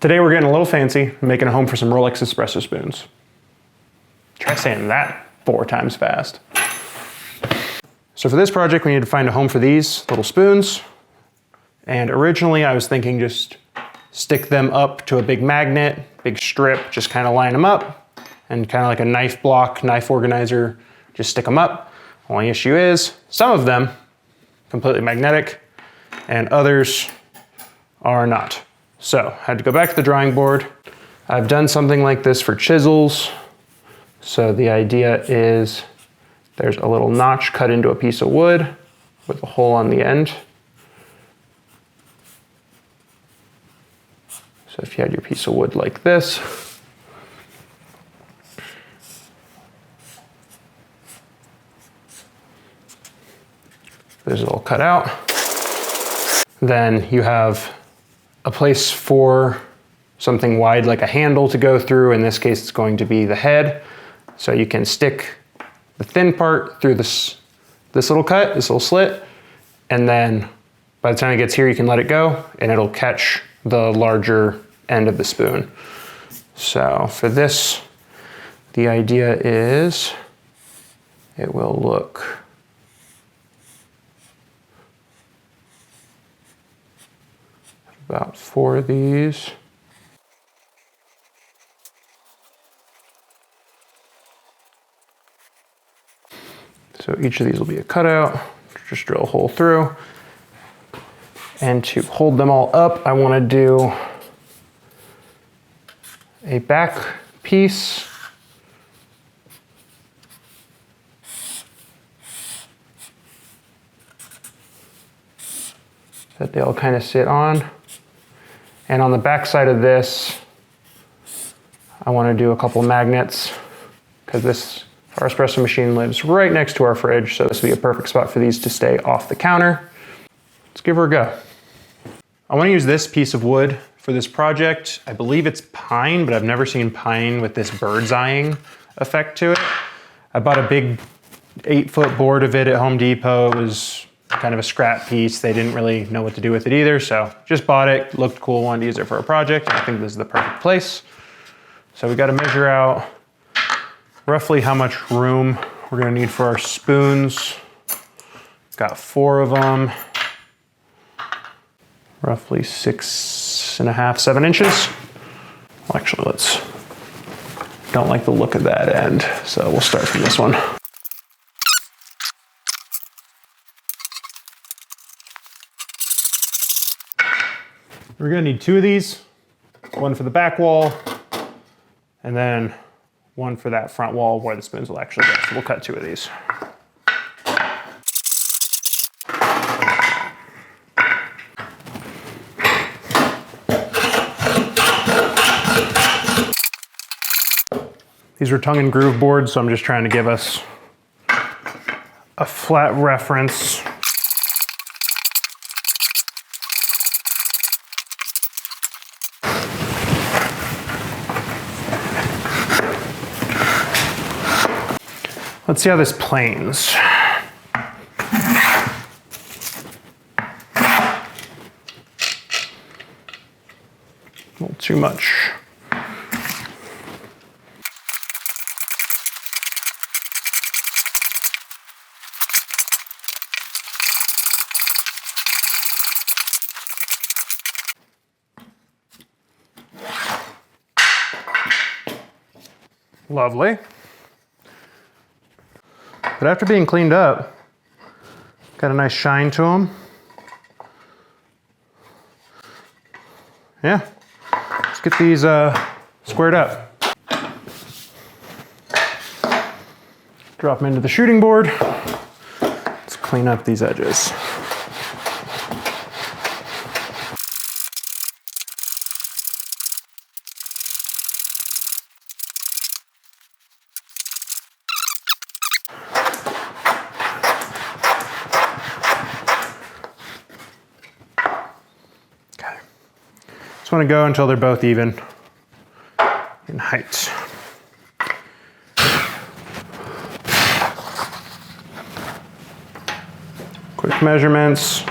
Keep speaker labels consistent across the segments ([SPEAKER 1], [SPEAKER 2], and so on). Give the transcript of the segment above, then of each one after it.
[SPEAKER 1] Today we're getting a little fancy, making a home for some Rolex espresso spoons. Try saying that 4 times fast. So for this project, we need to find a home for these little spoons. And originally I was thinking just stick them up to a big magnet, big strip, just kind of line them up, and kind of like a knife block, knife organizer, just stick them up. Only issue is some of them completely magnetic and others are not. So I had to go back to the drawing board. I've done something like this for chisels. So the idea is there's a little notch cut into a piece of wood with a hole on the end. So if you had your piece of wood like this, there's it all cut out. Then you have a place for something wide like a handle to go through. In this case, it's going to be the head. So you can stick the thin part through this little cut, this little slit, and then by the time it gets here, you can let it go and it'll catch the larger end of the spoon. So for this, the idea is it will look about 4 of these. So each of these will be a cutout. Just drill a hole through. And to hold them all up, I want to do a back piece. That they all kind of sit on. And on the back side of this, I want to do a couple magnets because our espresso machine lives right next to our fridge, so this would be a perfect spot for these to stay off the counter. Let's give her a go. I want to use this piece of wood for this project. I believe it's pine, but I've never seen pine with this bird's eyeing effect to it. I bought a big 8-foot board of it at Home Depot. It was kind of a scrap piece. They didn't really know what to do with it either, so just bought it, looked cool, wanted to use it for a project. I think this is the perfect place. So we got to measure out roughly how much room we're going to need for our spoons. Got 4 of them, roughly 6.5, 7 inches. Well, actually, don't like the look of that end, so we'll start from this one. We're gonna need 2 of these, one for the back wall, and then one for that front wall where the spoons will actually go. So we'll cut 2 of these. These are tongue and groove boards, so I'm just trying to give us a flat reference. Let's see how this planes. A little too much. Lovely. But after being cleaned up, got a nice shine to them. Yeah, let's get these squared up. Drop them into the shooting board. Let's clean up these edges. Just want to go until they're both even in height. Quick measurements.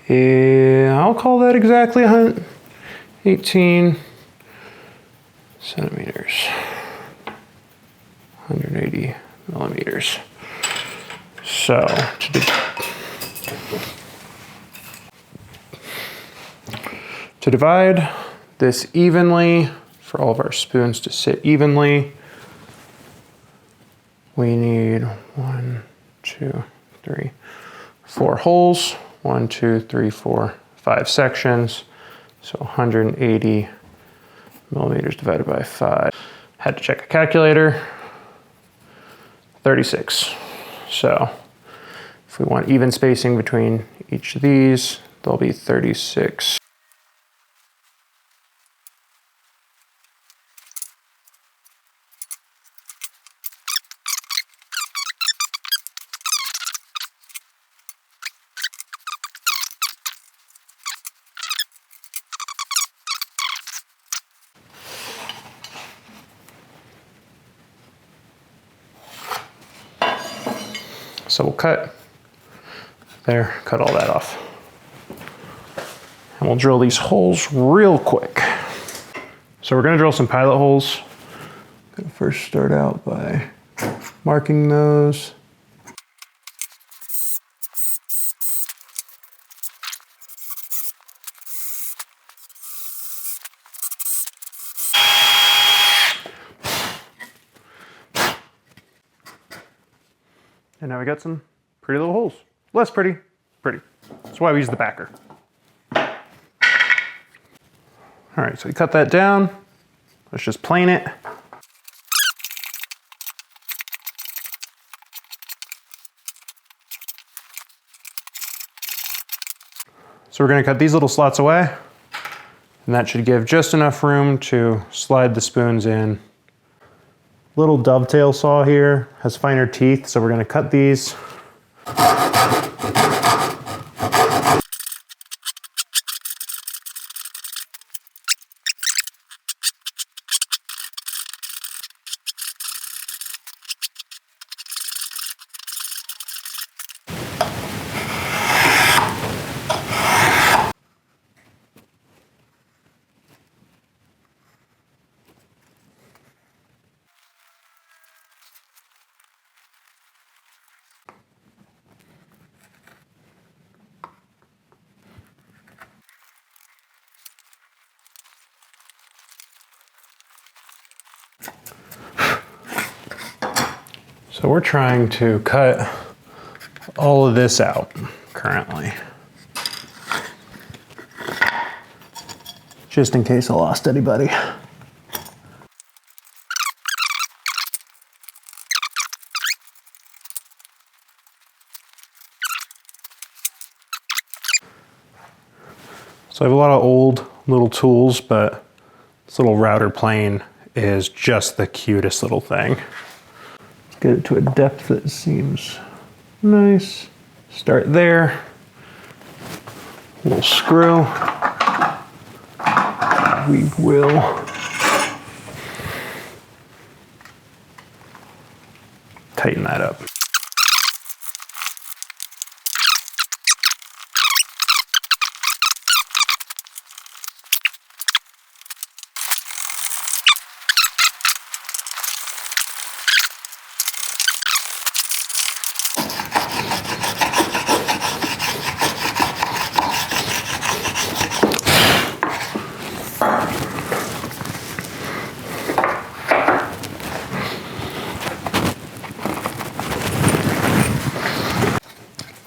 [SPEAKER 1] Yeah, I'll call that exactly 18 centimeters, 180 millimeters. So to divide this evenly, for all of our spoons to sit evenly, we need 1, 2, 3, 4 holes. 1, 2, 3, 4, 5 sections. So 180 millimeters divided by 5. Had to check a calculator. 36. So if we want even spacing between each of these, they'll be 36. So we'll cut all that off. And we'll drill these holes real quick. So we're gonna drill some pilot holes. I'm gonna first start out by marking those. And now we got some pretty little holes. Less pretty, pretty. That's why we use the backer. All right, so we cut that down. Let's just plane it. So we're gonna cut these little slots away, and that should give just enough room to slide the spoons in. Little dovetail saw here, has finer teeth, so we're gonna cut these. So we're trying to cut all of this out currently, just in case I lost anybody. So I have a lot of old little tools, but this little router plane is just the cutest little thing. Get it to a depth that seems nice. Start there. Little screw. We will tighten that up.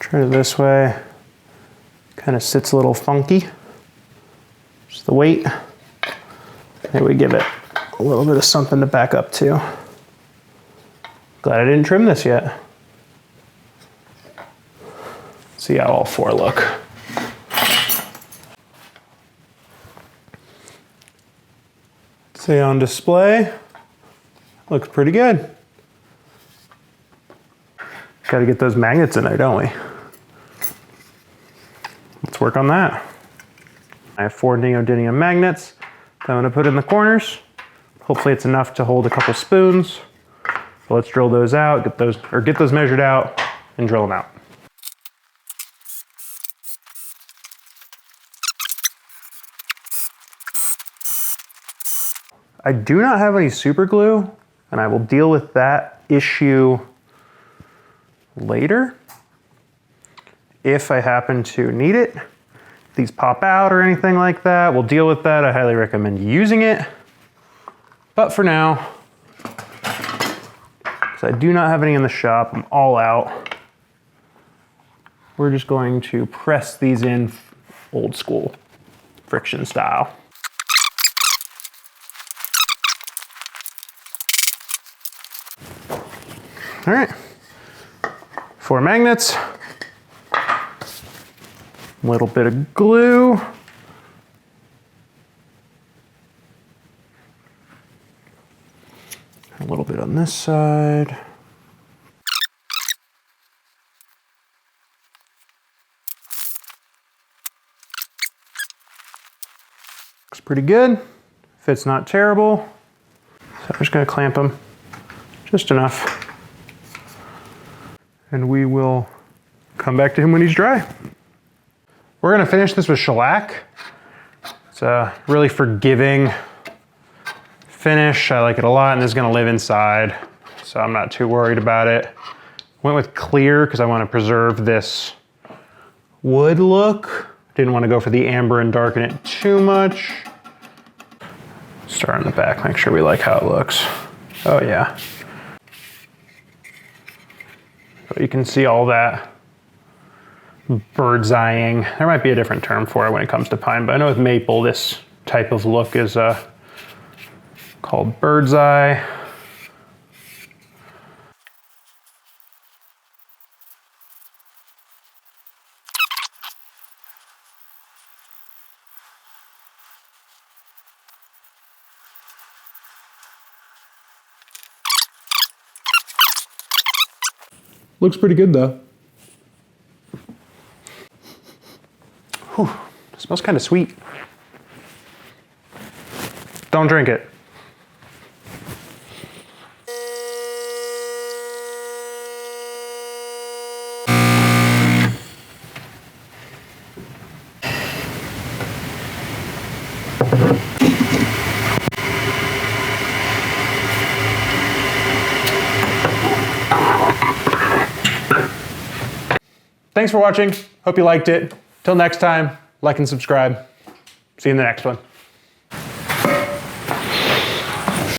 [SPEAKER 1] Turn it this way, kind of sits a little funky. Just the weight. Maybe we give it a little bit of something to back up to. Glad I didn't trim this yet. See how all four look. See on display, looks pretty good. Got to get those magnets in there, don't we? Let's work on that. I have 4 neodymium magnets that I'm going to put in the corners. Hopefully it's enough to hold a couple spoons. So let's drill those out, get those measured out and drill them out. I do not have any super glue, and I will deal with that issue later if I happen to need it. If these pop out or anything like that, we'll deal with that. I highly recommend using it. But for now, because I do not have any in the shop, I'm all out. We're just going to press these in old school, friction style. All right, 4 magnets, a little bit of glue, a little bit on this side. Looks pretty good, fit's not terrible. So I'm just gonna clamp them just enough. And we will come back to him when he's dry. We're gonna finish this with shellac. It's a really forgiving finish. I like it a lot, and this is gonna live inside, so I'm not too worried about it. Went with clear because I want to preserve this wood look. Didn't want to go for the amber and darken it too much. Start on the back, make sure we like how it looks. Oh yeah. But you can see all that bird's eyeing. There might be a different term for it when it comes to pine, but I know with maple, this type of look is called bird's eye. Looks pretty good though. Whew, smells kind of sweet. Don't drink it. Thanks for watching. Hope you liked it. Till next time, like and subscribe. See you in the next one.